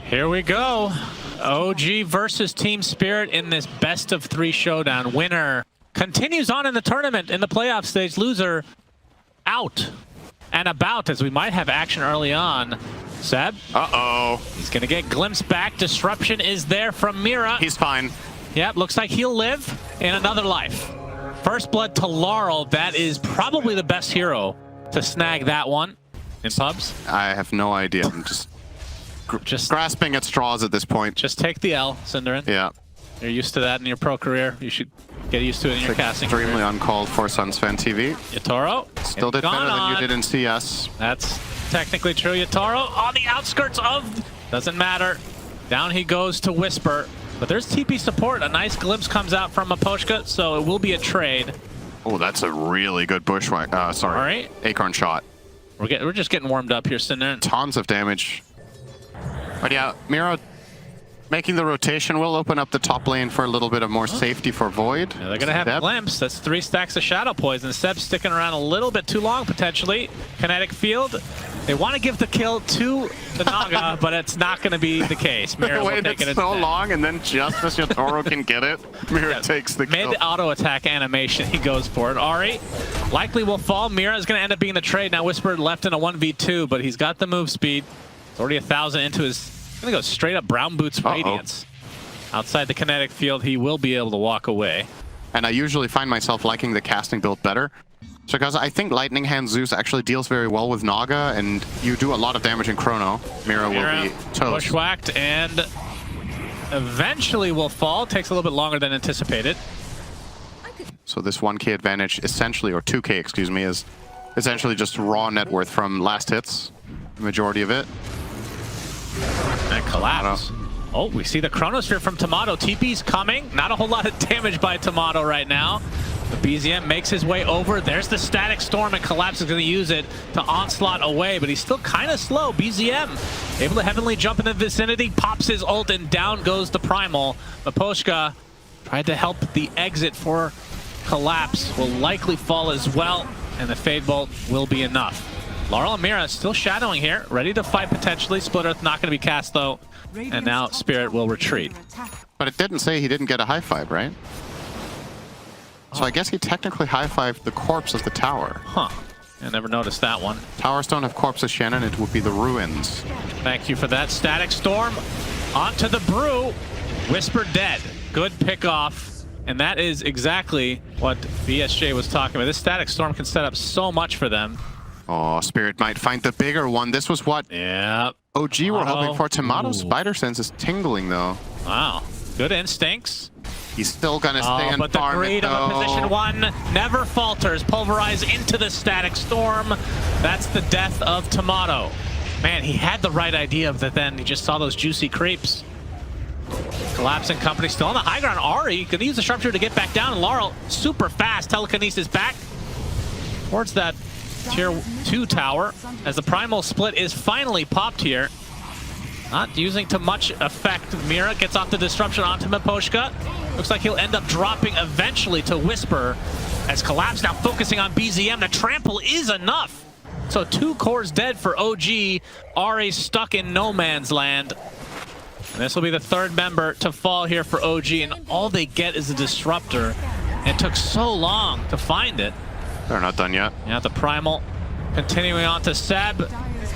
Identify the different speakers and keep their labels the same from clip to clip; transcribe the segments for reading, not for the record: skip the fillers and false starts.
Speaker 1: Here we go. OG versus Team Spirit in this best of 3 showdown. Winner continues on in the tournament in the playoff stage. Loser out and about, as we might have action early on. Seb?
Speaker 2: Uh-oh.
Speaker 1: He's going to get glimpsed back. Disruption is there from Mira.
Speaker 2: He's fine.
Speaker 1: Yep, looks like he'll live in another life. First blood to Larl. That is probably the best hero to snag that one in pubs.
Speaker 2: I have no idea. I'm just grasping at straws at this point.
Speaker 1: Just take the L, syndereN.
Speaker 2: Yeah.
Speaker 1: You're used to that in your pro career. You should get used to it in your casting
Speaker 2: Extremely
Speaker 1: career.
Speaker 2: uncalled for SUNSfan TV.
Speaker 1: Yatoro.
Speaker 2: Still did better than you did in CS.
Speaker 1: That's technically true. Yatoro on the outskirts of... Doesn't matter. Down he goes to Wisper. But there's TP support. A nice glimpse comes out from Miposhka, so it will be a trade.
Speaker 2: Oh, that's a really good bushwhack. Sorry.
Speaker 1: All right.
Speaker 2: Acorn shot.
Speaker 1: We're just getting warmed up here, syndereN.
Speaker 2: Tons of damage. But yeah, Mira making the rotation will open up the top lane for a little bit of more safety for Void.
Speaker 1: Yeah, they're going to have a glimpse. That's 3 stacks of Shadow Poison. Seb's sticking around a little bit too long, potentially. Kinetic Field. They want to give the kill to the Naga, but it's not going to be the case. Mira will take it
Speaker 2: so long, and then just as Yatoro can get it, Mira takes the kill.
Speaker 1: Mid-auto attack animation, he goes for it. Ari likely will fall. Mira is going to end up being the trade. Now Wisper left in a 1v2, but he's got the move speed. It's already 1,000 into his... Going to go straight up Brown Boots Radiance. Outside the kinetic field, he will be able to walk away.
Speaker 2: And I usually find myself liking the casting build better. So because I think Lightning Hand Zeus actually deals very well with Naga, and you do a lot of damage in Chrono. Mira will be toast.
Speaker 1: Bushwhacked and eventually will fall. Takes a little bit longer than anticipated.
Speaker 2: So this 1k advantage essentially, or 2k, excuse me, is essentially just raw net worth from last hits. The majority of it.
Speaker 1: And collapse. Oh, we see the Chronosphere from Timado. TP's coming. Not a whole lot of damage by Timado right now. The BZM makes his way over. There's the Static Storm, and Collapse is going to use it to onslaught away, but he's still kind of slow. BZM able to heavenly jump in the vicinity, pops his ult, and down goes the Primal. Miposhka tried to help the exit for Collapse. Will likely fall as well, and the Fade Bolt will be enough. Larl and Mira still shadowing here, ready to fight potentially. Split Earth not going to be cast though, and now Spirit will retreat.
Speaker 2: But it didn't say he didn't get a high five, right? So I guess he technically high-fived the corpse of the tower.
Speaker 1: Huh. I never noticed that one.
Speaker 2: Towers don't have corpses, Shannon. It would be the ruins.
Speaker 1: Thank you for that. Static Storm onto the Brew. Wisper dead. Good pick off. And that is exactly what BSJ was talking about. This Static Storm can set up so much for them.
Speaker 2: Oh, Spirit might find the bigger one. This was what OG were hoping for. Timado's Spider Sense is tingling, though.
Speaker 1: Wow. Good instincts.
Speaker 2: He's still going to stay and
Speaker 1: but the greed of a position 1 never falters. Pulverize into the Static Storm. That's the death of Timado. Man, he had the right idea of that then. He just saw those juicy creeps. Collapsing company still on the high ground. Ari going to use the sharpshooter to get back down. And Larl, super fast. Telekinesis back towards that tier 2 tower as the primal split is finally popped here. Not using too much effect. Mira gets off the disruption onto Miposhka. Looks like he'll end up dropping eventually to Wisper as Collapse now focusing on BZM. The trample is enough. So 2 cores dead for OG. Ari stuck in no man's land. And this will be the 3rd member to fall here for OG, and all they get is a disruptor. It took so long to find it.
Speaker 2: They're not done yet.
Speaker 1: Yeah, the Primal continuing on to Seb.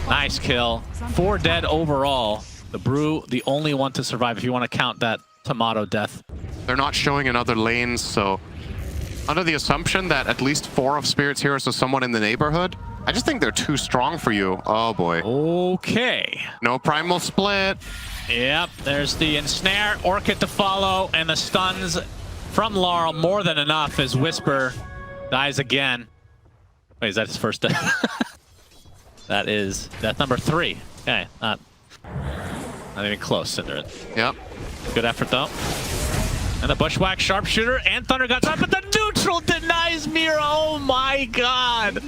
Speaker 1: Nice kill. 4 dead overall. The Brew, the only one to survive if you want to count that Timado death.
Speaker 2: They're not showing in other lanes, so under the assumption that at least 4 of Spirit's heroes are someone in the neighborhood, I just think they're too strong for you. Oh boy.
Speaker 1: Okay.
Speaker 2: No Primal split.
Speaker 1: Yep, there's the ensnare, Orchid to follow, and the stuns from Larl more than enough as Wisper dies again. Wait, is that his first death? That is death number 3. Okay, not even close, syndereN.
Speaker 2: Yep.
Speaker 1: Good effort, though. And the Bushwhack Sharpshooter and Thunder Guns up, but the neutral denies Mira. Oh my god.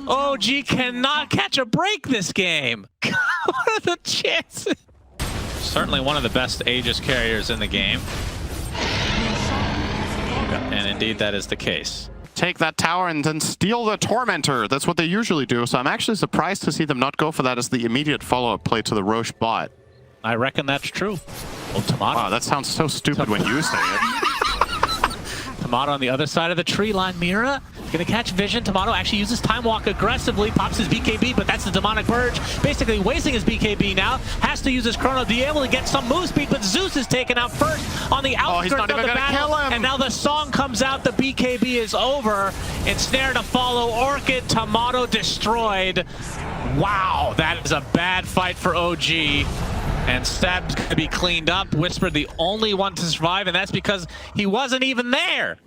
Speaker 1: OG cannot catch a break this game. What are the chances? Certainly one of the best Aegis carriers in the game. And indeed, that is the case.
Speaker 2: Take that tower and then steal the Tormentor. That's what they usually do. So I'm actually surprised to see them not go for that as the immediate follow-up play to the Roche bot.
Speaker 1: I reckon that's true. Oh, Timado.
Speaker 2: Wow, that sounds so stupid when you say it.
Speaker 1: Timado on the other side of the tree line. Mira gonna catch vision. Timado actually uses Time Walk aggressively, pops his BKB, but that's the Demonic Purge. Basically wasting his BKB now. Has to use his Chrono to be able to get some move speed, but Zeus is taken out first on the outskirts of the battle. And now the song comes out, the BKB is over. Ensnare to follow, Orchid, Timado destroyed. Wow, that is a bad fight for OG. And Seb's gonna be cleaned up. Wisper the only one to survive, and that's because he wasn't even there.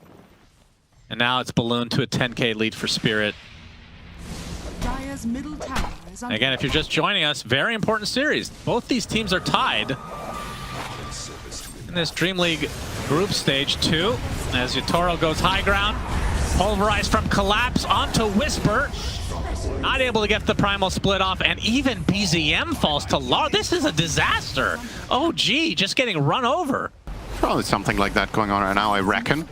Speaker 1: And now it's ballooned to a 10K lead for Spirit.
Speaker 3: Dire's middle tower is under
Speaker 1: Again, if you're just joining us, very important series. Both these teams are tied in this DreamLeague group stage 2. As Yatoro goes high ground, pulverized from Collapse onto Wisper. Not able to get the primal split off, and even BZM falls to Larl. This is a disaster. OG just getting run over.
Speaker 2: Probably something like that going on right now, I reckon.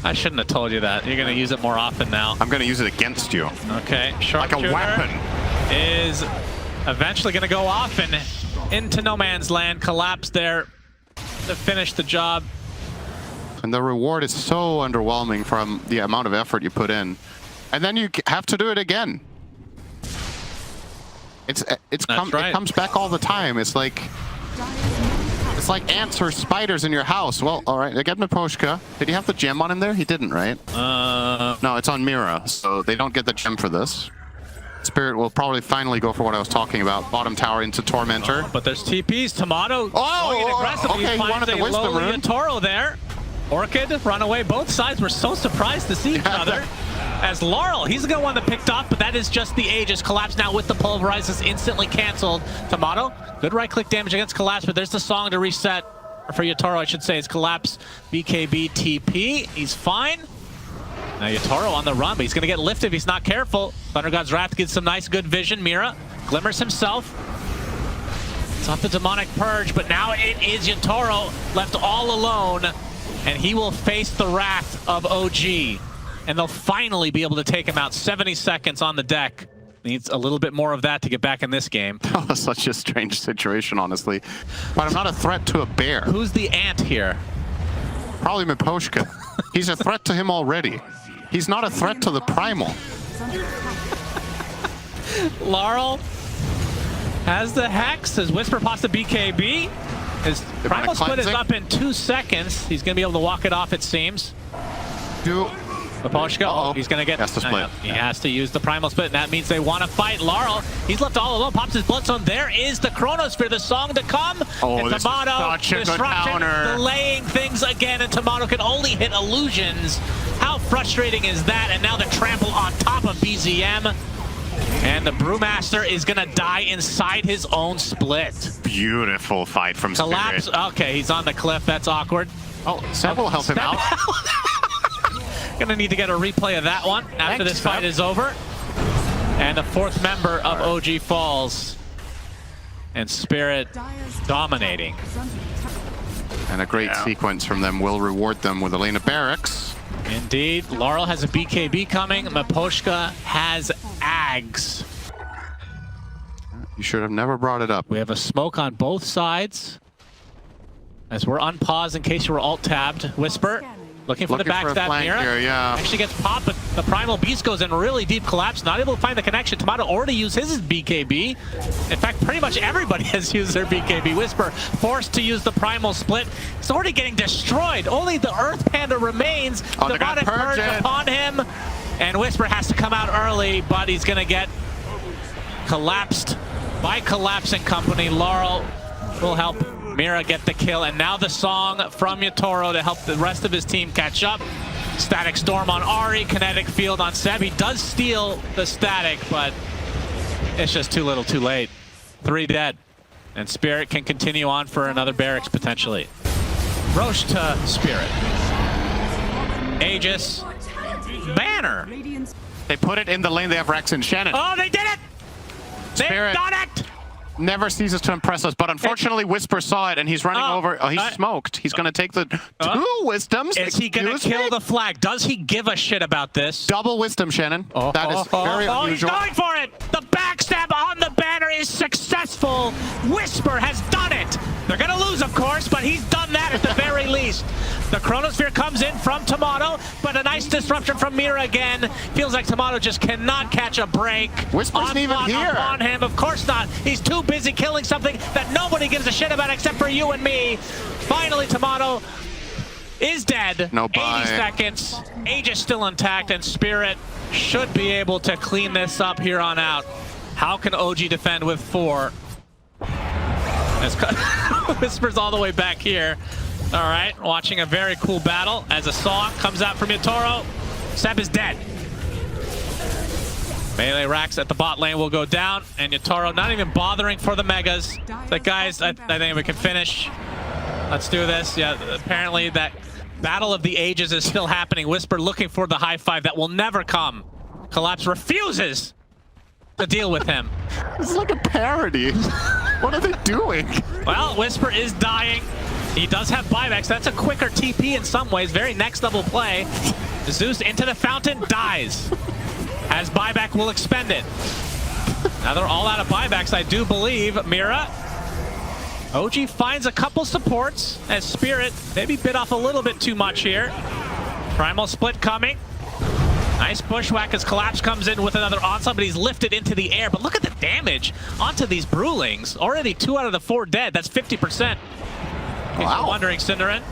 Speaker 1: I shouldn't have told you that. You're going to use it more often now.
Speaker 2: I'm going to use it against you.
Speaker 1: Okay,
Speaker 2: Like a
Speaker 1: Sharpshooter
Speaker 2: weapon.
Speaker 1: is eventually going to go off and into no man's land. Collapse there to finish the job.
Speaker 2: And the reward is so underwhelming from the amount of effort you put in. And then you have to do it again. It comes back all the time. It's like ants or spiders in your house. Well, all right, I get Miposhka. Did he have the gem on him there? He didn't, right? No, it's on Mira, so they don't get the gem for this. Spirit will probably finally go for what I was talking about. Bottom tower into Tormentor.
Speaker 1: But there's TPs. Timado going in aggressively.
Speaker 2: Okay, he wanted the Wisdom Rune.
Speaker 1: Yatoro there. Orchid run away. Both sides were so surprised to see each other. As Larl, he's the one that picked off, but that is just the Aegis. Collapse now with the Pulverize is instantly canceled. Timado, good right-click damage against Collapse, but there's the song to reset. Or for Yatoro, I should say, it's Collapse, BKB, TP. He's fine. Now Yatoro on the run, but he's going to get lifted if he's not careful. Thunder God's Wrath gets some nice, good vision. Mira glimmers himself. It's not the Demonic Purge, but now it is Yatoro left all alone, and he will face the wrath of OG. And they'll finally be able to take him out. 70 seconds on the deck. Needs a little bit more of that to get back in this game.
Speaker 2: Oh, such a strange situation, honestly. But I'm not a threat to a bear.
Speaker 1: Who's the ant here?
Speaker 2: Probably Miposhka. He's a threat to him already. He's not a threat to the primal.
Speaker 1: Larl has the Hex. His Wisper pops the BKB. His primal split is up in 2 seconds. He's going to be able to walk it off, it seems. Miposhka, he's going to get...
Speaker 2: Has to split.
Speaker 1: He has to use the primal split, and that means they want to fight. Larl, he's left all alone, pops his Bloodstone. There is the Chronosphere, the song to come.
Speaker 2: Oh,
Speaker 1: and
Speaker 2: this
Speaker 1: Timado,
Speaker 2: is such a good
Speaker 1: Destruction,
Speaker 2: counter.
Speaker 1: delaying things again, and Timado can only hit illusions. How frustrating is that? And now the trample on top of BZM. And the Brewmaster is going to die inside his own split.
Speaker 2: Beautiful fight from
Speaker 1: Collapse.
Speaker 2: Spirit.
Speaker 1: Okay, he's on the cliff. That's awkward.
Speaker 2: Oh, Seb will help him out.
Speaker 1: Gonna need to get a replay of that one after this fight is over. And the 4th member of OG falls. And Spirit dominating.
Speaker 2: And a great sequence from them will reward them with Elena Barracks.
Speaker 1: Indeed. Larl has a BKB coming. Miposhka has Ags.
Speaker 2: You should have never brought it up.
Speaker 1: We have a smoke on both sides. As we're unpaused in case you were alt-tabbed. Wisper. Looking for the backstab. Mira actually gets popped, but the Primal Beast goes in really deep. Collapse, not able to find the connection. Timado already used his BKB. In fact, pretty much everybody has used their BKB. Wisper forced to use the Primal Split. He's already getting destroyed. Only the Earth Panda remains. Demonic Purge upon him. And Wisper has to come out early, but he's going to get collapsed by Collapse and company. Larl will help Mira get the kill, and now the song from Yatoro to help the rest of his team catch up. Static Storm on Ahri, Kinetic Field on Seb. He does steal the Static, but it's just too little too late. 3 dead. And Spirit can continue on for another Barracks potentially. Roche to Spirit. Aegis. Banner.
Speaker 2: They put it in the lane. They have Rex and Shannon.
Speaker 1: Oh, they did it! They've done it!
Speaker 2: never ceases to impress us, but unfortunately Wisper saw it and he's running over. Oh, he's smoked. He's going to take the 2 wisdoms.
Speaker 1: Is he going to kill the flag? Does he give a shit about this?
Speaker 2: Double wisdom, Shannon. That is very unusual.
Speaker 1: He's going for it! The backstab on the banner is successful! Wisper has done it! They're going to lose, of course, but he's done that at the very least. The Chronosphere comes in from Timado, but a nice disruption from Mira again. Feels like Timado just cannot catch a break.
Speaker 2: Wisper's not even here.
Speaker 1: On him, of course not. He's too busy killing something that nobody gives a shit about except for you and me. Finally, Timado is dead.
Speaker 2: No
Speaker 1: 80 seconds. Age is still intact, and Spirit should be able to clean this up here on out. How can OG defend with 4? Wisper's all the way back here. All right, watching a very cool battle as a song comes out from Yatoro. Seb is dead. Melee racks at the bot lane will go down, and Yatoro not even bothering for the megas. But guys, I think we can finish. Let's do this. Yeah, apparently that battle of the ages is still happening. Wisper looking for the high five that will never come. Collapse refuses to deal with him.
Speaker 2: This is like a parody. What are they doing?
Speaker 1: Well, Wisper is dying. He does have buybacks. That's a quicker TP in some ways. Very next level play. Zeus into the fountain, dies. Has buyback, will expend it. Now they're all out of buybacks, I do believe. Mira. OG finds a couple supports as Spirit maybe bit off a little bit too much here. Primal split coming. Nice bushwhack as Collapse comes in with another onslaught, but he's lifted into the air. But look at the damage onto these Brewlings. Already 2 out of the 4 dead. That's 50%. Wow. Wondering, syndereN.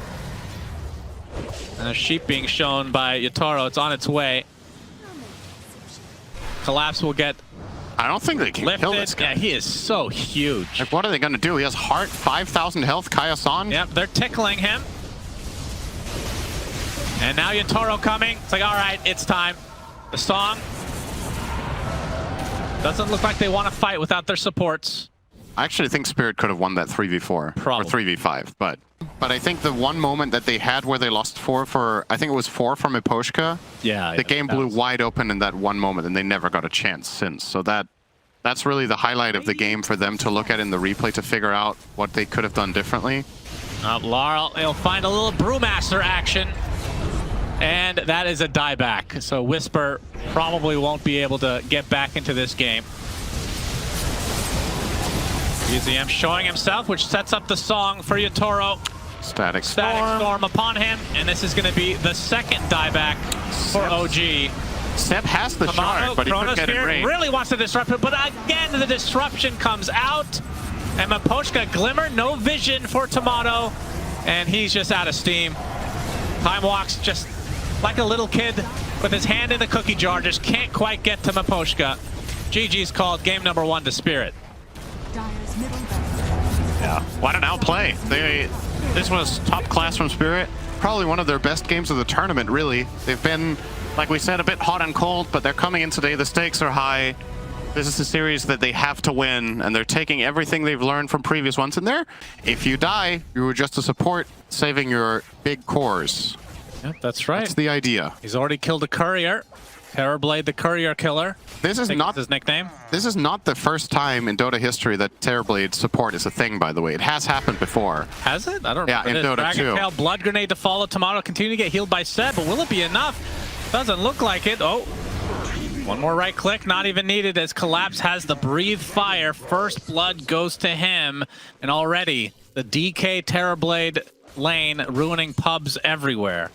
Speaker 1: And a sheep being shown by Yatoro. It's on its way. Collapse will get
Speaker 2: I don't think they can
Speaker 1: lifted.
Speaker 2: kill this guy.
Speaker 1: Yeah, he is so huge.
Speaker 2: Like, what are they going to do? He has heart, 5,000 health, Kaya-san.
Speaker 1: Yep, they're tickling him. And now Yatoro coming. It's like, all right, it's time. The song doesn't look like they want to fight without their supports.
Speaker 2: I actually think Spirit could have won that 3v4
Speaker 1: Probably.
Speaker 2: or 3v5, but I think the one moment that they had where they lost 4 for, I think it was 4 from Miposhka.
Speaker 1: Yeah,
Speaker 2: the game blew wide open in that one moment, and they never got a chance since. So that's really the highlight of the game for them to look at in the replay to figure out what they could have done differently.
Speaker 1: Larl, he'll find a little Brewmaster action. And that is a dieback. So Wisper probably won't be able to get back into this game. UZM showing himself, which sets up the song for Yatoro.
Speaker 2: Static
Speaker 1: Storm upon him, and this is going to be the second dieback for OG.
Speaker 2: Seb has the shard, but he couldn't get it range.
Speaker 1: Really wants to disrupt it, but again the disruption comes out. And Miposhka Glimmer, no vision for Timado, and he's just out of steam. Time walks just like a little kid with his hand in the cookie jar, just can't quite get to Miposhka. GG's called game number 1 to Spirit.
Speaker 2: Yeah, what an outplay. This was top class from Spirit. Probably one of their best games of the tournament, really. They've been, like we said, a bit hot and cold, but they're coming in today. The stakes are high. This is a series that they have to win, and they're taking everything they've learned from previous ones in there. If you die, you were just a support, saving your big cores.
Speaker 1: Yep, that's right.
Speaker 2: That's the idea.
Speaker 1: He's already killed a courier. Terrorblade, the courier killer.
Speaker 2: This is not
Speaker 1: his nickname.
Speaker 2: This is not the first time in Dota history that Terrorblade support is a thing, by the way. It has happened before.
Speaker 1: Has it? I don't
Speaker 2: remember. Yeah, in Dota
Speaker 1: Dragon
Speaker 2: 2.
Speaker 1: Tail, Blood Grenade to follow. Timado continue to get healed by Seb, but will it be enough? Doesn't look like it. Oh, one more right click, not even needed as Collapse has the Breathe Fire. First blood goes to him, and already the DK Terrorblade lane ruining pubs everywhere.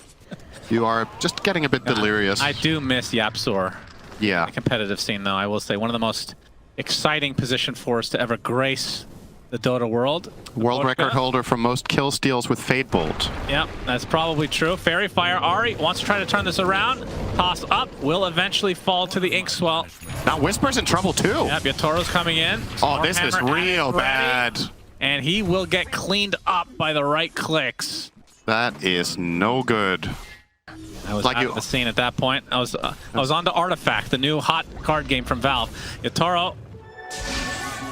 Speaker 2: You are just getting a bit delirious.
Speaker 1: I do miss Yapsor.
Speaker 2: Yeah.
Speaker 1: The competitive scene, though, I will say. One of the most exciting position fours to ever grace the Dota world.
Speaker 2: World record holder for most kill steals with Fade Bolt.
Speaker 1: Yep, that's probably true. Fairy Fire, Ari wants to try to turn this around. Toss up, will eventually fall to the Inkswell.
Speaker 2: Now Wisper's in trouble, too.
Speaker 1: Yep, Yatoro's coming in.
Speaker 2: Oh, this is real bad.
Speaker 1: And he will get cleaned up by the right clicks.
Speaker 2: That is no good.
Speaker 1: I was out of the scene at that point. I was on to Artifact, the new hot card game from Valve. Yatoro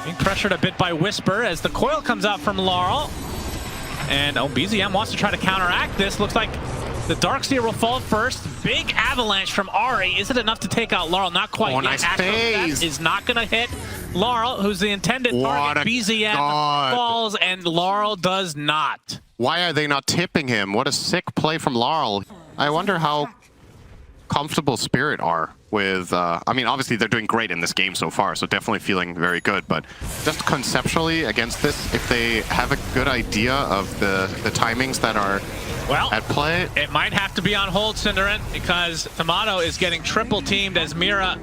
Speaker 1: being pressured a bit by Wisper as the coil comes out from Larl. And BZM wants to try to counteract this. Looks like the Darkseer will fall first. Big avalanche from Ari. Is it enough to take out Larl? Not quite yet.
Speaker 2: Nice phase.
Speaker 1: Is not going to hit. Larl, who's the intended target, BZM
Speaker 2: god.
Speaker 1: falls, and Larl does not.
Speaker 2: Why are they not tipping him? What a sick play from Larl. I wonder how comfortable Spirit are with... I mean, obviously they're doing great in this game so far, so definitely feeling very good, but just conceptually against this, if they have a good idea of the timings that are at play...
Speaker 1: It might have to be on hold, syndereN, because Timado is getting triple teamed as Mira...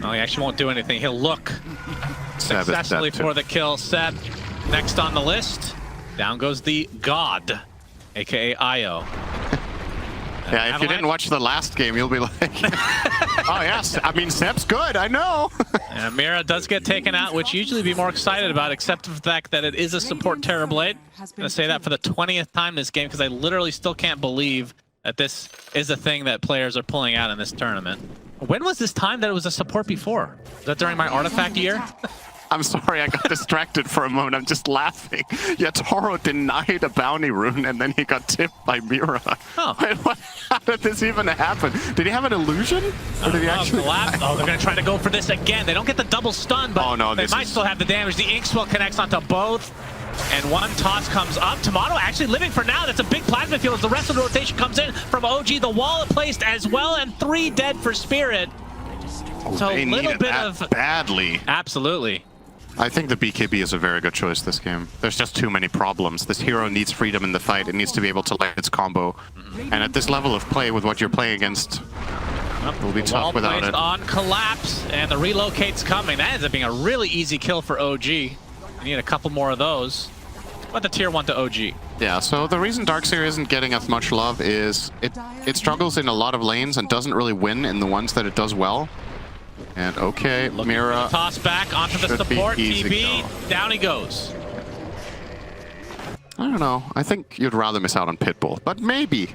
Speaker 1: Oh, he actually won't do anything. He'll look successfully for the kill. Seb, next on the list. Down goes the God, aka Io.
Speaker 2: Yeah, if you didn't watch the last game, you'll be like, oh yes, I mean, Seb's good, I know.
Speaker 1: And Mira does get taken out, which you usually be more excited about, except for the fact that it is a support Terrorblade. I'm going to say that for the 20th time this game, because I literally still can't believe that this is a thing that players are pulling out in this tournament. When was this time that it was a support before? Was that during my artifact year?
Speaker 2: I'm sorry, I got distracted for a moment. I'm just laughing. Yatoro denied a bounty rune, and then he got tipped by Mira.
Speaker 1: Oh.
Speaker 2: Wait, how did this even happen? Did he have an illusion? Or did he actually...
Speaker 1: Oh, they're going to try to go for this again. They don't get the double stun, but they might still have the damage. The Inkswell connects onto both. And one toss comes up. Timado actually living for now. That's a big plasma field as the rest of the rotation comes in from OG. The wall placed as well, and 3 dead for Spirit. So
Speaker 2: they
Speaker 1: a little bit
Speaker 2: that
Speaker 1: of...
Speaker 2: badly.
Speaker 1: Absolutely.
Speaker 2: I think the BKB is a very good choice this game. There's just too many problems. This hero needs freedom in the fight. It needs to be able to land its combo. And at this level of play with what you're playing against, it will be tough without it.
Speaker 1: On collapse, and the relocate's coming. That ends up being a really easy kill for OG. We need a couple more of those. But the tier 1 to OG.
Speaker 2: Yeah, so the reason Darkseer isn't getting as much love is it struggles in a lot of lanes and doesn't really win in the ones that it does well. And okay, Mira
Speaker 1: toss back onto the support. TB, down he goes.
Speaker 2: I don't know. I think you'd rather miss out on Pitbull, but maybe.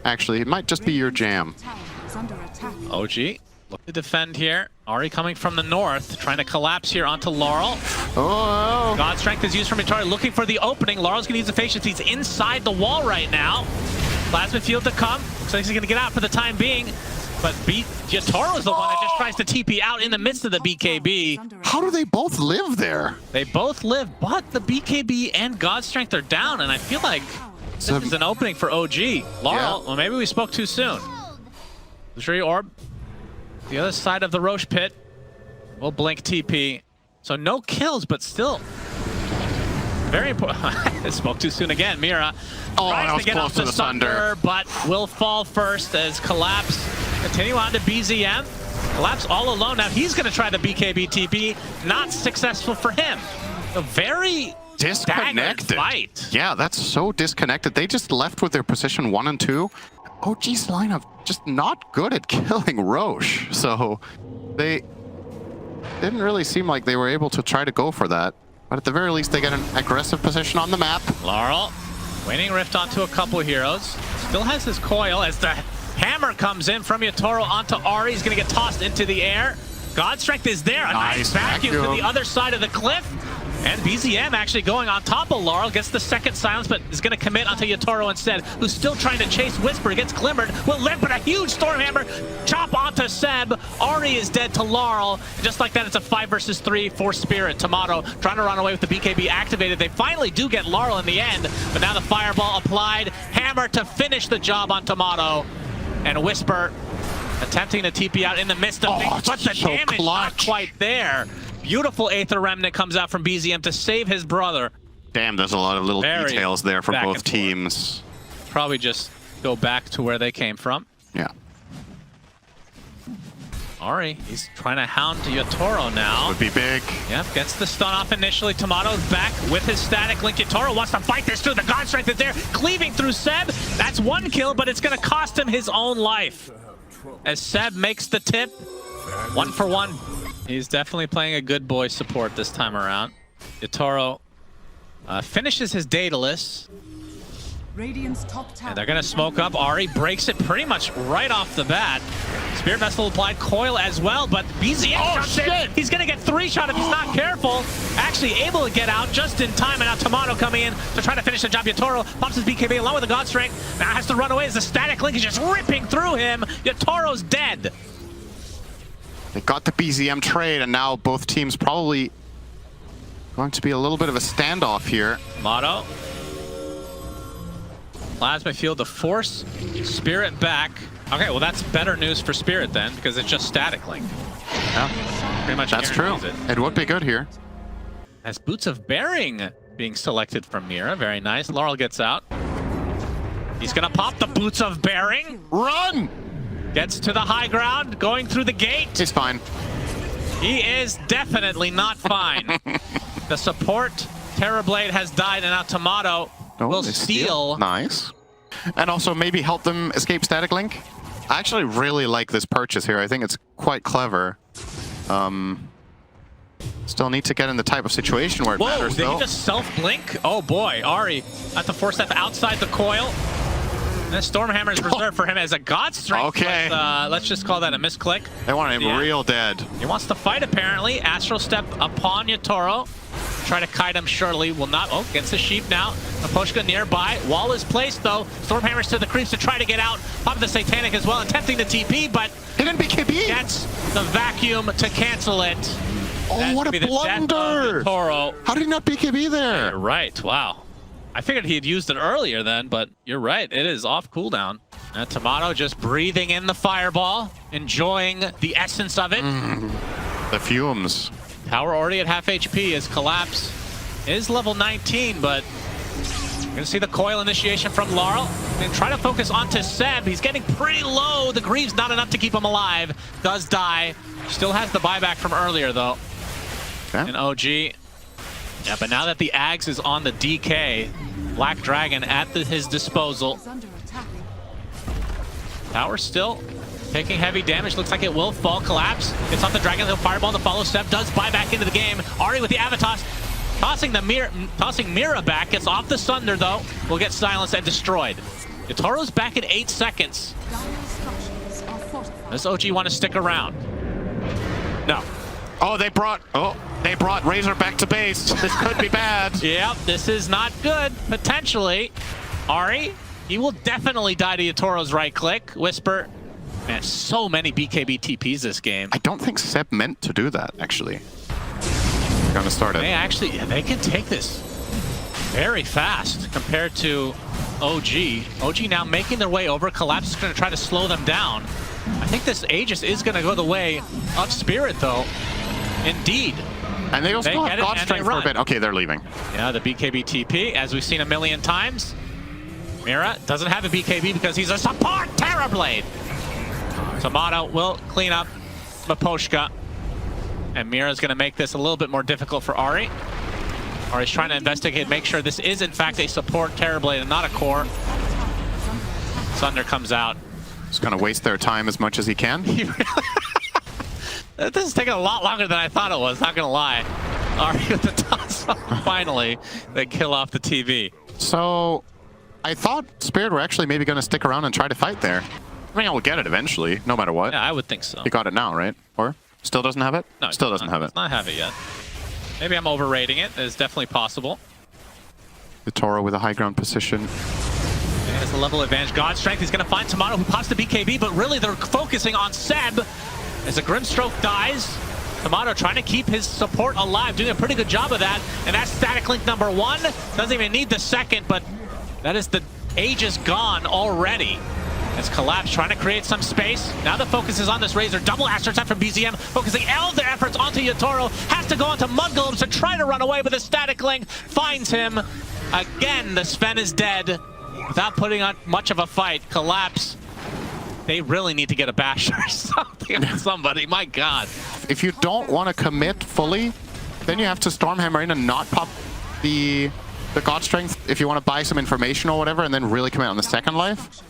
Speaker 2: Actually, it might just be your jam.
Speaker 1: OG, look to defend here. Ahri coming from the north, trying to collapse here onto Larl.
Speaker 2: Oh!
Speaker 1: God Strength is used from Yatoro, looking for the opening. Larl's going to use the patience. He's inside the wall right now. Plasma field to come. Looks like he's going to get out for the time being. But Yatoro is the one that just tries to TP out in the midst of the BKB.
Speaker 2: How do they both live there?
Speaker 1: They both live, but the BKB and God Strength are down, and I feel like this is an opening for OG. Larl, well, maybe we spoke too soon. Luxury Orb, the other side of the Roche pit. We'll blink TP. So no kills, but still very important. I spoke too soon again. Mira tries to get off the Sunder, but will fall first as Collapse continue on to BZM. Collapse all alone. Now he's going to try the BKB TP. Not successful for him. A very
Speaker 2: disconnected
Speaker 1: fight.
Speaker 2: Yeah, that's so disconnected. They just left with their position 1 and 2. OG's lineup just not good at killing Roche. So they didn't really seem like they were able to try to go for that. But at the very least, they get an aggressive position on the map.
Speaker 1: Larl, waning rift onto a couple heroes. Still has his coil as the hammer comes in from Yatoro onto Ahri. He's going to get tossed into the air. God Strength is there. A nice vacuum to the other side of the cliff. And BZM actually going on top of Larl, gets the second silence, but is going to commit onto Yatoro instead, who's still trying to chase Wisper. Gets glimmered, will live, but a huge Stormhammer chop onto Seb. Ahri is dead to Larl. And just like that, it's a 5 versus 3 for Spirit. Timado trying to run away with the BKB activated. They finally do get Larl in the end, but now the fireball applied. Hammer to finish the job on Timado. And Wisper attempting to TP out in the midst of things, but the damage not quite there. Beautiful Aether Remnant comes out from BZM to save his brother.
Speaker 2: Damn, there's a lot of little details there for both teams.
Speaker 1: Probably just go back to where they came from.
Speaker 2: Yeah.
Speaker 1: Ahri, he's trying to hound Yatoro now.
Speaker 2: Would be big.
Speaker 1: Yep, gets the stun off initially. Timado's back with his static link. Yatoro wants to fight this through. The God Strength is there, cleaving through Seb. That's 1 kill, but it's going to cost him his own life. As Seb makes the tip, 1 for 1. He's definitely playing a good boy support this time around. Yatoro finishes his Daedalus. And they're going to smoke up. Ahri breaks it pretty much right off the bat. Spirit Vessel applied coil as well, but BZM comes in. He's going to get 3-shot if he's not careful. Actually able to get out just in time, and now Timado coming in to try to finish the job. Yatoro pops his BKB along with the God Strength. Now has to run away as the static link is just ripping through him. Yatoro's dead.
Speaker 2: They got the BZM trade, and now both teams probably going to be a little bit of a standoff here.
Speaker 1: Timado. Plasma field to force Spirit back. Okay, well that's better news for Spirit then, because it's just static link.
Speaker 2: Yeah,
Speaker 1: Pretty much
Speaker 2: that's true. It would be good here.
Speaker 1: As Boots of Bearing being selected from Mira. Very nice. Larl gets out. He's gonna pop the Boots of Bearing.
Speaker 2: Run!
Speaker 1: Gets to the high ground, going through the gate.
Speaker 2: He's fine.
Speaker 1: He is definitely not fine. The support Terrorblade has died, and now Timado will steal.
Speaker 2: Nice. And also maybe help them escape static link. I actually really like this purchase here. I think it's quite clever. Still need to get in the type of situation where it matters,
Speaker 1: did
Speaker 2: though.
Speaker 1: he just self-blink? Oh boy, Ari at the force step outside the coil. And Stormhammer is reserved for him as a god strength.
Speaker 2: Okay.
Speaker 1: But, let's just call that a misclick.
Speaker 2: They want him real dead.
Speaker 1: He wants to fight, apparently. Astral Step upon Yatoro. Try to kite him, surely will not. Oh, gets the sheep now. Miposhka nearby. Wall is placed, though. Stormhammer's to the creeps to try to get out. Pop the Satanic as well, attempting the TP, but
Speaker 2: He didn't BKB.
Speaker 1: gets the vacuum to cancel it.
Speaker 2: Oh, what a blunder! How did he not BKB there?
Speaker 1: You're right, wow. I figured he had used it earlier then, but you're right, it is off cooldown. And Timado just breathing in the fireball, enjoying the essence of it.
Speaker 2: The fumes.
Speaker 1: Tower already at half HP as Collapse is level 19, but you're gonna see the coil initiation from Larl. And try to focus onto Seb. He's getting pretty low. The Greave's not enough to keep him alive. Does die. Still has the buyback from earlier, though.
Speaker 2: Okay.
Speaker 1: And OG. Yeah, but now that the Ags is on the DK, Black Dragon at his disposal.
Speaker 3: Is under attack.
Speaker 1: Tower still taking heavy damage. Looks like it will fall. Collapse. It's on the Dragon. He'll fireball. The follow step does buy back into the game. Ari with the Avatos. Tossing Mira back. Gets off the Sunder, though. Will get silenced and destroyed. Yatoro's back in 8 seconds.
Speaker 3: Dire structures are fortified.
Speaker 1: Does OG want to stick around? No.
Speaker 2: Oh, they brought Razor back to base. This could be bad.
Speaker 1: Yep, this is not good, potentially. Ari, he will definitely die to Yatoro's right click. Wisper, man, so many BKB TPs this game.
Speaker 2: I don't think Seb meant to do that, actually. Gonna start it.
Speaker 1: They can take this very fast compared to OG. OG now making their way over. Collapse is going to try to slow them down. I think this Aegis is going to go the way of Spirit, though. Indeed.
Speaker 2: And they also have God Strength for a bit. Okay, they're leaving.
Speaker 1: Yeah, the BKB TP, as we've seen a million times. Mira doesn't have a BKB because he's a support Terrorblade. Timado will clean up Miposhka. And Mira's going to make this a little bit more difficult for Ari. Ari's trying to investigate, make sure this is in fact a support Terrorblade and not a core. Sunder comes out.
Speaker 2: Just gonna waste their time as much as he can.
Speaker 1: This is taking a lot longer than I thought it was, not gonna lie. Ari with the toss finally, they kill off the TV.
Speaker 2: So, I thought Spirit were actually maybe gonna stick around and try to fight there. I mean, we'll get it eventually, no matter what.
Speaker 1: Yeah, I would think so.
Speaker 2: He got it now, right? Or still doesn't have it?
Speaker 1: No,
Speaker 2: still doesn't have it.
Speaker 1: Does not have it yet. Maybe I'm overrating it. It's definitely possible.
Speaker 2: Yatoro with a high ground position.
Speaker 1: He has a level advantage. God Strength, he's going to find Timado, who pops the BKB, but really they're focusing on Seb. As a Grimstroke dies, Timado trying to keep his support alive, doing a pretty good job of that. And that's Static Link number 1. Doesn't even need the second, but that is the Aegis gone already. As Collapse trying to create some space. Now the focus is on this Razor. Double Astro attack from BZM, focusing all their efforts onto Yatoro. Has to go onto Mudgolems to try to run away, but the Static Link finds him. Again, the Sven is dead without putting on much of a fight. Collapse. They really need to get a bash or something on somebody. My God.
Speaker 2: If you don't want to commit fully, then you have to Stormhammer in and not pop the God Strength if you want to buy some information or whatever, and then really commit on the second life.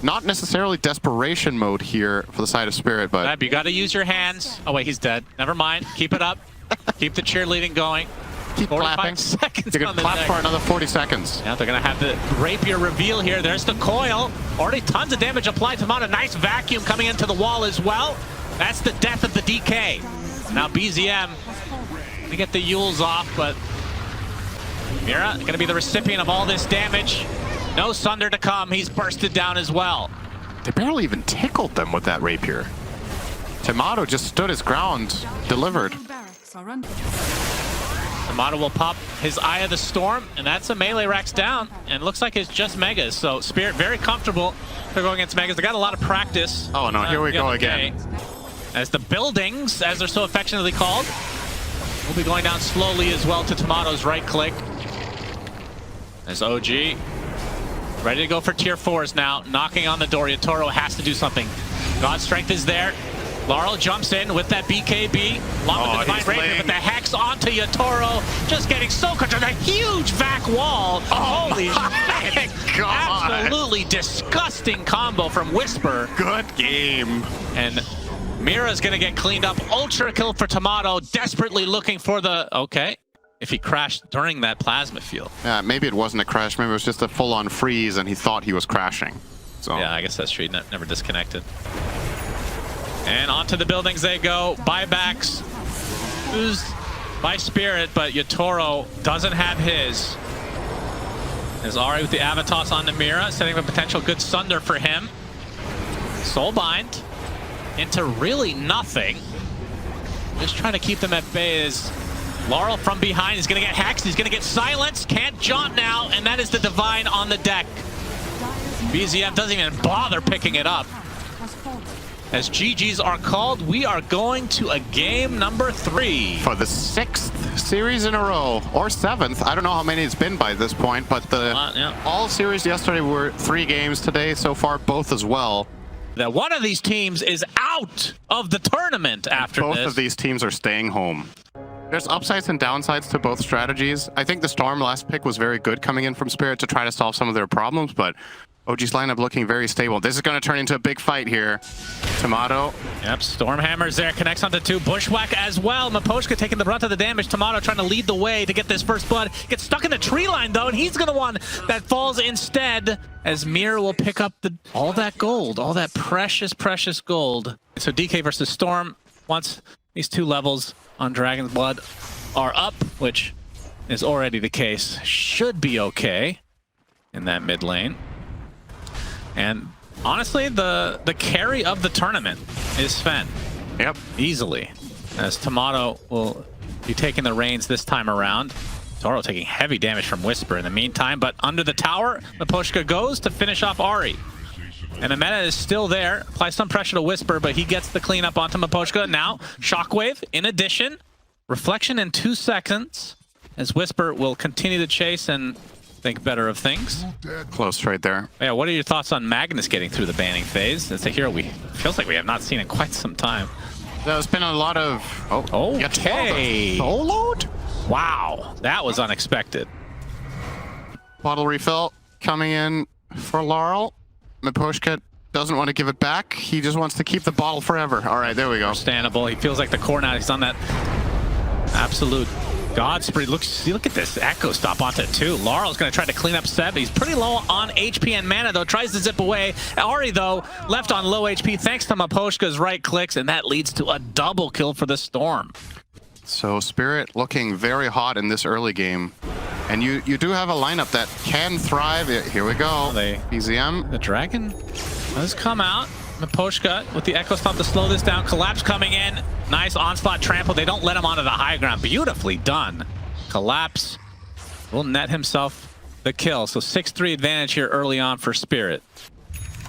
Speaker 2: Not necessarily desperation mode here for the side of Spirit, but...
Speaker 1: You got to use your hands. Oh, wait, he's dead. Never mind. Keep it up. Keep the cheerleading going.
Speaker 2: Keep clapping.
Speaker 1: Seconds
Speaker 2: you can clap for another 40 seconds.
Speaker 1: Yeah, they're going to have the Rapier reveal here. There's the coil. Already tons of damage applied to him. A nice vacuum coming into the wall as well. That's the death of the DK. Now BZM to get the Yules off, but Mira going to be the recipient of all this damage. No Sunder to come. He's bursted down as well.
Speaker 2: They barely even tickled them with that Rapier. Timado just stood his ground, delivered.
Speaker 3: Barracks are under
Speaker 1: Timado will pop his Eye of the Storm, and that's a melee racks down, and looks like it's just Megas. So Spirit very comfortable for going against Megas. They got a lot of practice.
Speaker 2: Oh no, here we go again.
Speaker 1: As the buildings, as they're so affectionately called, will be going down slowly as well to Timado's right click. As OG ready to go for tier 4s now, knocking on the door. Yatoro has to do something. God's Strength is there. Larl jumps in with that BKB, along with the Divine Rapier, but the Hex onto Yatoro, just getting so close to that huge vac wall.
Speaker 2: Oh
Speaker 1: Holy
Speaker 2: my God.
Speaker 1: Absolutely disgusting combo from Wisper.
Speaker 2: Good game.
Speaker 1: And Mira's gonna get cleaned up. Ultra kill for Timado, desperately looking for the... Okay, if he crashed during that plasma field.
Speaker 2: Yeah, maybe it wasn't a crash, maybe it was just a full-on freeze and he thought he was crashing. So
Speaker 1: Yeah, I guess that's true. He never disconnected. And onto the buildings they go. Buybacks used by Spirit, but Yatoro doesn't have his. Is Ari with the Avatos on the Mira, setting up a potential good Sunder for him. Soulbind into really nothing. Just trying to keep them at bay as Larl from behind. He's going to get hexed. He's going to get silenced. Can't jaunt now, and that is the Divine on the deck. BZM doesn't even bother picking it up. As GGs are called, we are going to a game number 3.
Speaker 2: for the 6th series in a row, or 7th. I don't know how many it's been by this point, but the all series yesterday were 3 games today. So far, both as well.
Speaker 1: That one of these teams is out of the tournament after
Speaker 2: Both
Speaker 1: this.
Speaker 2: of these teams are staying home. There's upsides and downsides to both strategies. I think the Storm last pick was very good coming in from Spirit to try to solve some of their problems, but OG's lineup looking very stable. This is going to turn into a big fight here. Timado.
Speaker 1: Yep, Stormhammer's there, connects onto 2. Bushwhack as well. Miposhka taking the brunt of the damage. Timado trying to lead the way to get this first blood. Gets stuck in the tree line though, and he's going to one that falls instead, as Mira will pick up all that gold, all that precious, precious gold. So DK versus Storm, once these 2 levels on Dragon's Blood are up, which is already the case, should be okay in that mid lane. And honestly, the carry of the tournament is SUNSfan.
Speaker 2: Yep.
Speaker 1: Easily. As Timado will be taking the reins this time around. Toro taking heavy damage from Wisper in the meantime, but under the tower, Miposhka goes to finish off Ari. And the meta is still there. Applies some pressure to Wisper, but he gets the cleanup onto Miposhka. Now, Shockwave in addition. Reflection in 2 seconds, as Wisper will continue to chase and think better of things.
Speaker 2: Close right there.
Speaker 1: Yeah, what are your thoughts on Magnus getting through the banning phase? It's a hero feels like we have not seen in quite some time.
Speaker 2: There's been a lot of... Oh,
Speaker 1: okay.
Speaker 2: Soloed?
Speaker 1: Wow, that was unexpected.
Speaker 2: Bottle refill coming in for Larl. Miposhka doesn't want to give it back. He just wants to keep the bottle forever. All right, there we go.
Speaker 1: Understandable. He feels like the core now. He's on that absolute God spree. Look at this echo stop onto 2. Larl's going to try to clean up Seb. He's pretty low on HP and mana, though. Tries to zip away. Ari, though, left on low HP thanks to Miposhka's right clicks, and that leads to a double kill for the Storm.
Speaker 2: So Spirit looking very hot in this early game. And you do have a lineup that can thrive. Here we go. BZM.
Speaker 1: The Dragon does come out. Miposhka with the Echo Stomp to slow this down. Collapse coming in. Nice onslaught trample. They don't let him onto the high ground. Beautifully done. Collapse will net himself the kill. So 6-3 advantage here early on for Spirit.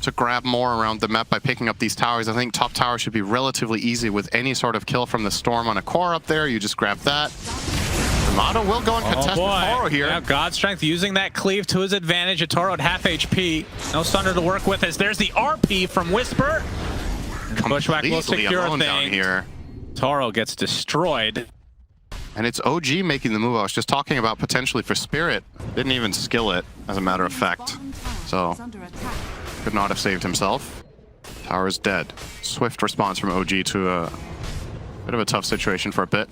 Speaker 2: To grab more around the map by picking up these towers. I think top tower should be relatively easy with any sort of kill from the Storm on a core up there. You just grab that. Timado will go and contest the Toro here.
Speaker 1: Yeah, God's Strength using that cleave to his advantage. Yatoro at half HP. No Sunder to work with as there's the RP from Wisper. Bushwhack will secure a thing.
Speaker 2: Down here.
Speaker 1: Toro gets destroyed.
Speaker 2: And it's OG making the move I was just talking about potentially for Spirit. Didn't even skill it, as a matter of fact. So, could not have saved himself. Tower is dead. Swift response from OG to a bit of a tough situation for a bit.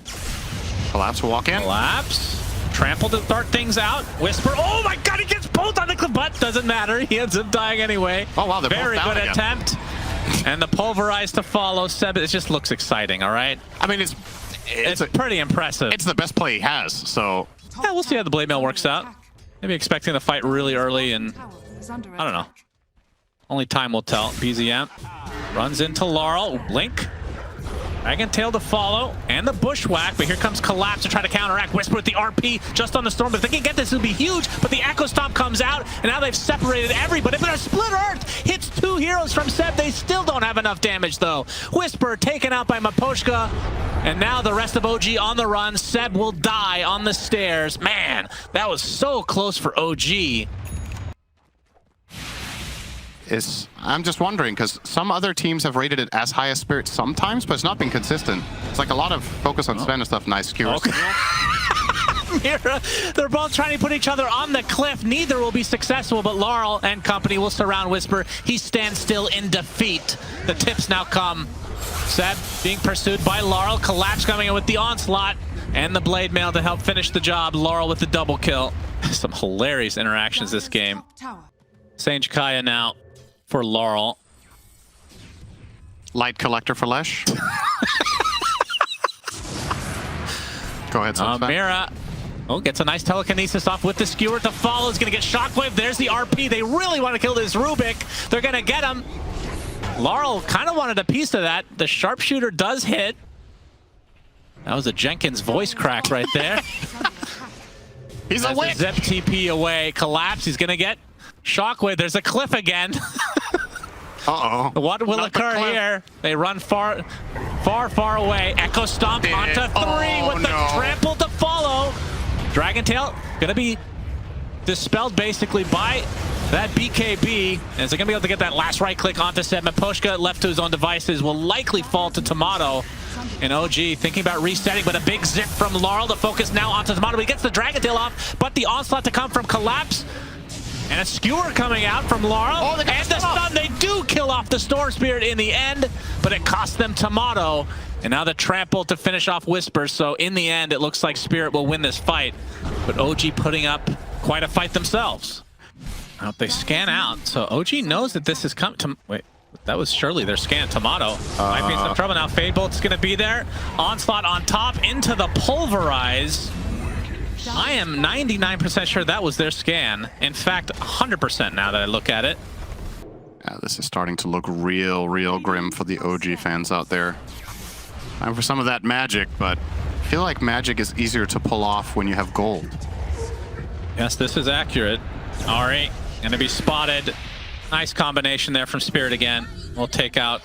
Speaker 2: Collapse will walk in.
Speaker 1: Collapse. Trample to start things out. Wisper. Oh my god, he gets both on the clip, but doesn't matter. He ends up dying anyway.
Speaker 2: Oh wow, they're
Speaker 1: very
Speaker 2: both down
Speaker 1: good
Speaker 2: again.
Speaker 1: attempt. And the pulverize to follow. Seb, it just looks exciting, all right?
Speaker 2: I mean, it's
Speaker 1: pretty impressive.
Speaker 2: It's the best play he has, so...
Speaker 1: Yeah, we'll see how the blade mail works out. Maybe expecting the fight really early and... I don't know. Only time will tell. BZM runs into Larl. Link Dragon Tail to follow, and the Bushwhack, but here comes Collapse to try to counteract. Wisper with the RP just on the Storm, but if they can get this, it'll be huge, but the Echo Stomp comes out, and now they've separated everybody, but a Split Earth hits 2 heroes from Seb. They still don't have enough damage, though. Wisper taken out by Miposhka, and now the rest of OG on the run. Seb will die on the stairs. Man, that was so close for OG.
Speaker 2: I'm just wondering, because some other teams have rated it as high as Spirit sometimes, but it's not been consistent. It's like a lot of focus on Sven and stuff. Nice skewers.
Speaker 1: Okay. Mira, they're both trying to put each other on the cliff. Neither will be successful, but Larl and company will surround Wisper. He stands still in defeat. The tips now come. Seb being pursued by Larl. Collapse coming in with the onslaught and the blade mail to help finish the job. Larl with the double kill. Some hilarious interactions this game. Sage Kaya now for Larl.
Speaker 2: Light collector for Lesh. Go ahead, SUNSfan.
Speaker 1: Mira. Oh, gets a nice telekinesis off with the skewer to follow. Is going to get Shockwave. There's the RP. They really want to kill this Rubik. They're going to get him. Larl kind of wanted a piece of that. The sharpshooter does hit. That was a Jenkins voice crack right there.
Speaker 2: He's a witch.
Speaker 1: Zip TP away. Collapse. He's going to get Shockwave. There's a cliff again.
Speaker 2: Uh-oh.
Speaker 1: What will occur here? They run far away. Echo Stomp onto 3 with the trample to follow. Dragon Tail going to be dispelled basically by that BKB. And is it going to be able to get that last right click onto Seb? Miposhka left to his own devices will likely fall to Timado. And OG thinking about resetting, but a big zip from Larl to focus now onto Timado. He gets the Dragon Tail off, but the onslaught to come from Collapse. And a skewer coming out from Larl. And the stun, they do kill off the Storm Spirit in the end, but it cost them Timado. And now the trample to finish off Wisper. So in the end, it looks like Spirit will win this fight. But OG putting up quite a fight themselves. Now they scan out. So OG knows that this is coming. Wait, that was surely their scan. Timado might be in some trouble now. Fade Bolt's going to be there. Onslaught on top into the Pulverize. I am 99% sure that was their scan. In fact, 100% now that I look at it.
Speaker 2: Yeah, this is starting to look real grim for the OG fans out there. Time for some of that magic, but I feel like magic is easier to pull off when you have gold.
Speaker 1: Yes, this is accurate. Ari going to be spotted. Nice combination there from Spirit again. We'll take out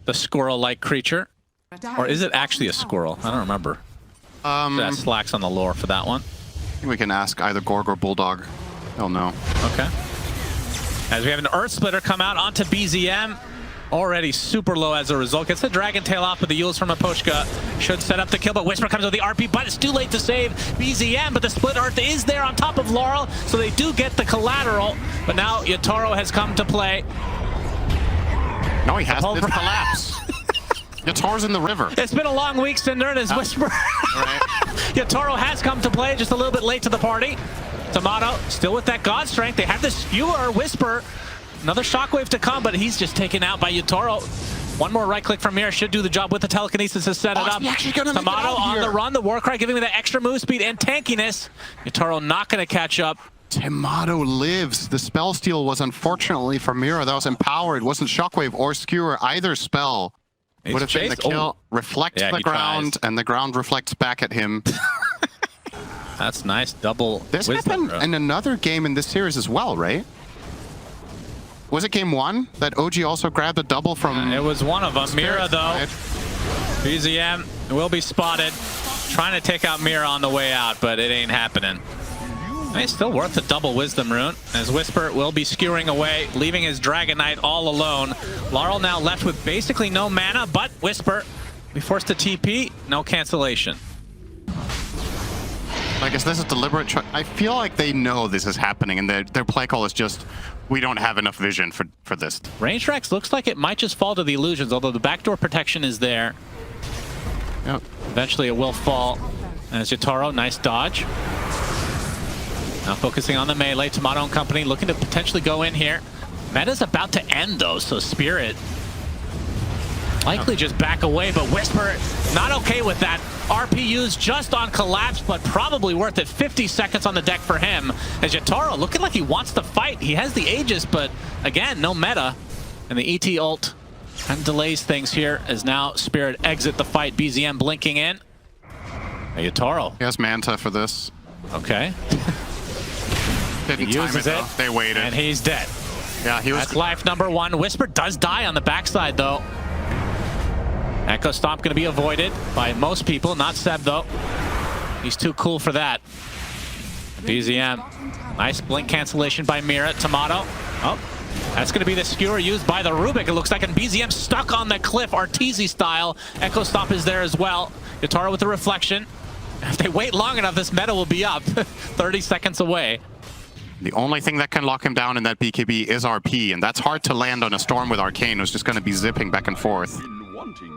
Speaker 1: the squirrel-like creature. Or is it actually a squirrel? I don't remember. That slacks on the lore for that one.
Speaker 2: I think we can ask either Gorg or Bulldog. They'll know.
Speaker 1: Okay. As we have an Earth Splitter come out onto BZM. Already super low as a result. Gets the Dragon Tail off, but the Yules from Miposhka should set up the kill, but Wisper comes with the RP, but it's too late to save BZM, but the Split Earth is there on top of Larl, so they do get the collateral, but now Yatoro has come to play.
Speaker 2: No, he has to collapse. Yatoro's in the river.
Speaker 1: It's been a long week, syndereN is Wisper.
Speaker 2: Right.
Speaker 1: Yatoro has come to play, just a little bit late to the party. Timado still with that God Strength. They have the skewer, Wisper. Another Shockwave to come, but he's just taken out by Yatoro. One more right click from Mira should do the job with the telekinesis to set it up. Timado on the run, the Warcry giving me that extra move speed and tankiness. Yatoro not going to catch up.
Speaker 2: Timado lives. The spell steal was unfortunately for Mira. That was empowered. It wasn't Shockwave or Skewer. Either spell would have been the kill. Reflects the ground, and the ground reflects back at him.
Speaker 1: That's nice. Double
Speaker 2: This
Speaker 1: wisdom,
Speaker 2: happened in another game in this series as well, right? Was it game 1 that OG also grabbed a double from...
Speaker 1: it was one of them. Mira, though.
Speaker 2: Right?
Speaker 1: BZM will be spotted. Trying to take out Mira on the way out, but it ain't happening. It's still worth a double Wisdom Rune, as Wisper will be skewering away, leaving his Dragon Knight all alone. Larl now left with basically no mana, but Wisper be forced to TP, no cancellation.
Speaker 2: I guess this is deliberate. I feel like they know this is happening, and their play call is just, we don't have enough vision for this.
Speaker 1: Range Rex looks like it might just fall to the illusions, although the backdoor protection is there.
Speaker 2: Yep.
Speaker 1: Eventually it will fall. As Yatoro, nice dodge. Now focusing on the melee, Timado and company looking to potentially go in here. Meta's about to end though, so Spirit likely just back away, but Wisper not okay with that. RP used just on Collapse, but probably worth it. 50 seconds on the deck for him. As Yatoro looking like he wants to fight. He has the Aegis, but again, no meta. And the ET ult Kind of delays things here as now Spirit exit the fight. BZM blinking in. Hey, Yatoro.
Speaker 2: He has Manta for this.
Speaker 1: Okay.
Speaker 2: Didn't time it, though. They waited.
Speaker 1: And he's dead.
Speaker 2: Yeah, he was.
Speaker 1: That's life number 1. Wisper does die on the backside, though. Echo Stomp going to be avoided by most people, not Seb, though. He's too cool for that. BZM. Nice blink cancellation by Mira. Timado. Oh, that's going to be the skewer used by the Rubik, it looks like. And BZM stuck on the cliff, Arteezy style. Echo Stomp is there as well. Yatoro with the reflection. If they wait long enough, this meta will be up. 30 seconds away.
Speaker 2: The only thing that can lock him down in that BKB is RP, and that's hard to land on a Storm with Arcane, who's just going to be zipping back and forth.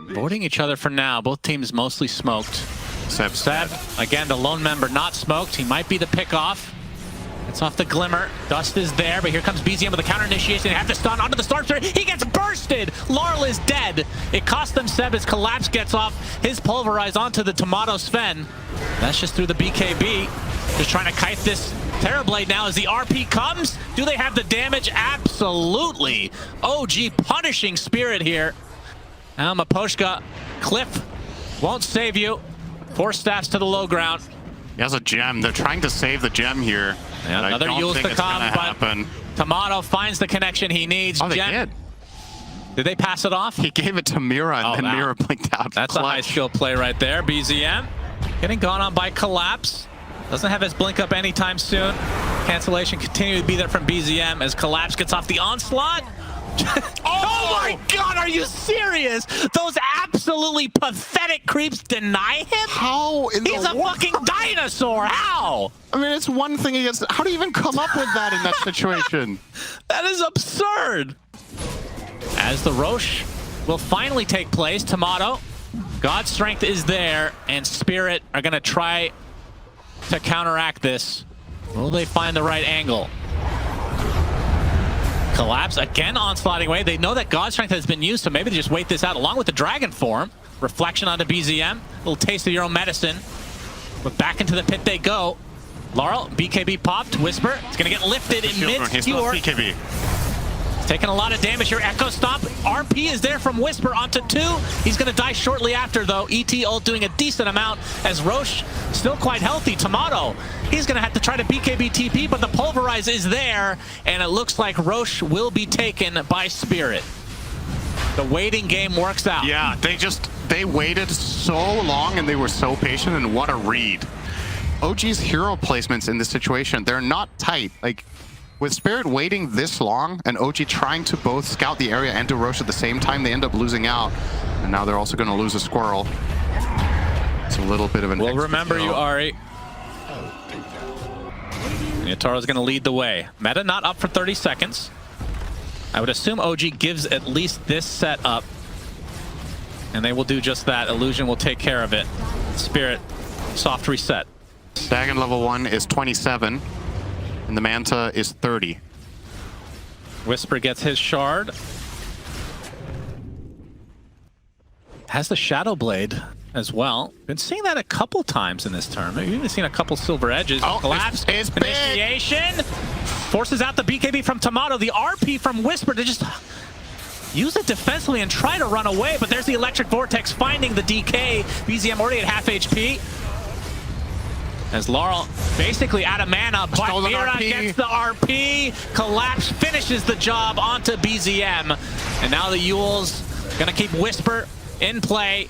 Speaker 1: Avoiding each other for now. Both teams mostly smoked.
Speaker 2: Seb,
Speaker 1: again, the lone member not smoked. He might be the pick-off. It's off the Glimmer. Dust is there, but here comes BZM with the counter initiation. They have to stun onto the Storm Spirit. He gets bursted! Larl is dead. It cost them Seb as Collapse gets off his Pulverize onto the Timado SUNSfan. That's just through the BKB. Just trying to kite this Terrorblade now as the RP comes. Do they have the damage? Absolutely. OG punishing Spirit here. Now Miposhka. Cliff won't save you. 4 staffs to the low ground.
Speaker 2: He has a gem. They're trying to save the gem here.
Speaker 1: Yeah, another Yule's to come, but Timado finds the connection he needs.
Speaker 2: Oh, they did.
Speaker 1: Did they pass it off?
Speaker 2: He gave it to Mira, and then Mira blinked out.
Speaker 1: That's a high skill play right there. BZM getting gone on by Collapse. Doesn't have his blink up anytime soon. Cancellation continuing to be there from BZM as Collapse gets off the onslaught. Oh my god, are you serious? Those absolutely pathetic creeps deny him?
Speaker 2: How in
Speaker 1: He's a fucking dinosaur. How?
Speaker 2: I mean, it's one thing against... How do you even come up with that in that situation?
Speaker 1: That is absurd. As the Roche will finally take place, Timado, God's Strength is there, and Spirit are going to try to counteract this. Will they find the right angle? Collapse again onslaughting away. They know that God's Strength has been used, so maybe they just wait this out along with the Dragon Form. Reflection onto BZM. A little taste of your own medicine. But back into the pit they go. Larl, BKB popped. Wisper, it's going to get lifted in mid-skewer.
Speaker 2: BKB.
Speaker 1: He's taking a lot of damage here. Echo Stomp. RP is there from Wisper onto 2. He's going to die shortly after, though. ET ult doing a decent amount as Roche still quite healthy. Timado, he's going to have to try to BKB TP, but the Pulverize is there, and it looks like Roche will be taken by Spirit. The waiting game works out.
Speaker 2: Yeah, they waited so long, and they were so patient, and what a read. OG's hero placements in this situation, they're not tight. Like, with Spirit waiting this long and OG trying to both scout the area and do Roche at the same time, they end up losing out. And now they're also going to lose a Squirrel. It's a little bit of an...
Speaker 1: We'll remember you, Ari. Yatoro's going to lead the way. Meta not up for 30 seconds. I would assume OG gives at least this set up. And they will do just that. Illusion will take care of it. Spirit, soft reset.
Speaker 2: Dagon level 1 is 27. And the Manta is 30.
Speaker 1: Wisper gets his shard. Has the Shadow Blade as well. Been seeing that a couple times in this tournament. We've even seen a couple Silver Edges.
Speaker 2: Oh,
Speaker 1: Collapse.
Speaker 2: It's
Speaker 1: Initiation. Forces out the BKB from Timado. The RP from Wisper to just use it defensively and try to run away. But there's the Electric Vortex finding the DK. BZM already at half HP. As Larl basically out of mana, but Mira gets the RP. Collapse finishes the job onto BZM. And now the Yule's gonna keep Wisper in play.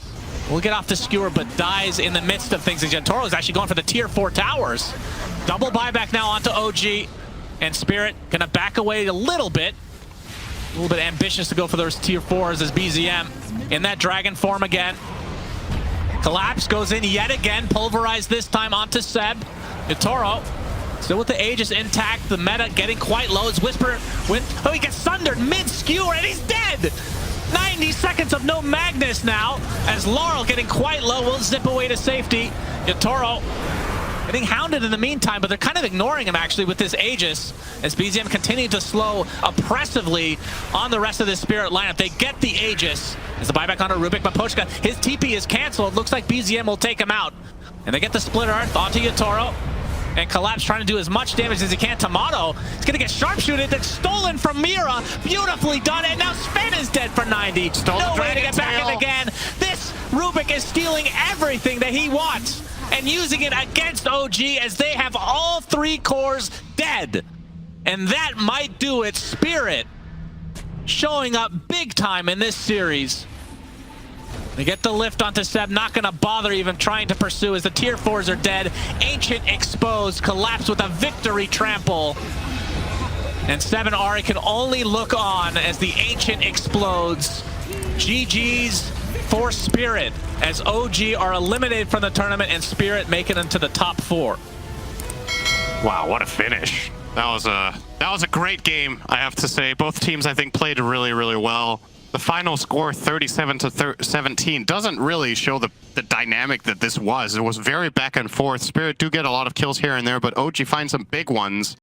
Speaker 1: Will get off the skewer, but dies in the midst of things. Yatoro is actually going for the tier 4 towers. Double buyback now onto OG. And Spirit gonna back away a little bit. A little bit ambitious to go for those tier 4s as BZM in that dragon form again. Collapse goes in yet again, pulverized this time onto Seb. Yatoro still with the Aegis intact, the meta getting quite low as Wisper with, oh, he gets sundered mid-skewer and he's dead! 90 seconds of no Magnus now, as Larl getting quite low, will zip away to safety. Yatoro getting hounded in the meantime, but they're kind of ignoring him actually with this Aegis, as BZM continue to slow oppressively on the rest of this Spirit lineup. They get the Aegis. As the buyback onto Rubik, Miposhka, his TP is canceled. Looks like BZM will take him out. And they get the Split Earth onto Yatoro. And Collapse trying to do as much damage as he can. Timado is going to get sharpshooted. That's stolen from Mira. Beautifully done. And now Sven is dead for 90.
Speaker 2: Stole
Speaker 1: no
Speaker 2: the
Speaker 1: way to get back in again. This Rubik is stealing everything that he wants and using it against OG as they have all 3 cores dead. And that might do it. Spirit showing up big time in this series. They get the lift onto Seb, not going to bother even trying to pursue as the tier 4s are dead. Ancient exposed, Collapse with a victory trample. And 7 Ari can only look on as the Ancient explodes. GG's for Spirit as OG are eliminated from the tournament and Spirit make it into the top 4.
Speaker 2: Wow, what a finish. That was a great game, I have to say. Both teams, I think, played really, really well. The final score, 37-17, doesn't really show the dynamic that this was. It was very back and forth. Spirit do get a lot of kills here and there, but OG finds some big ones.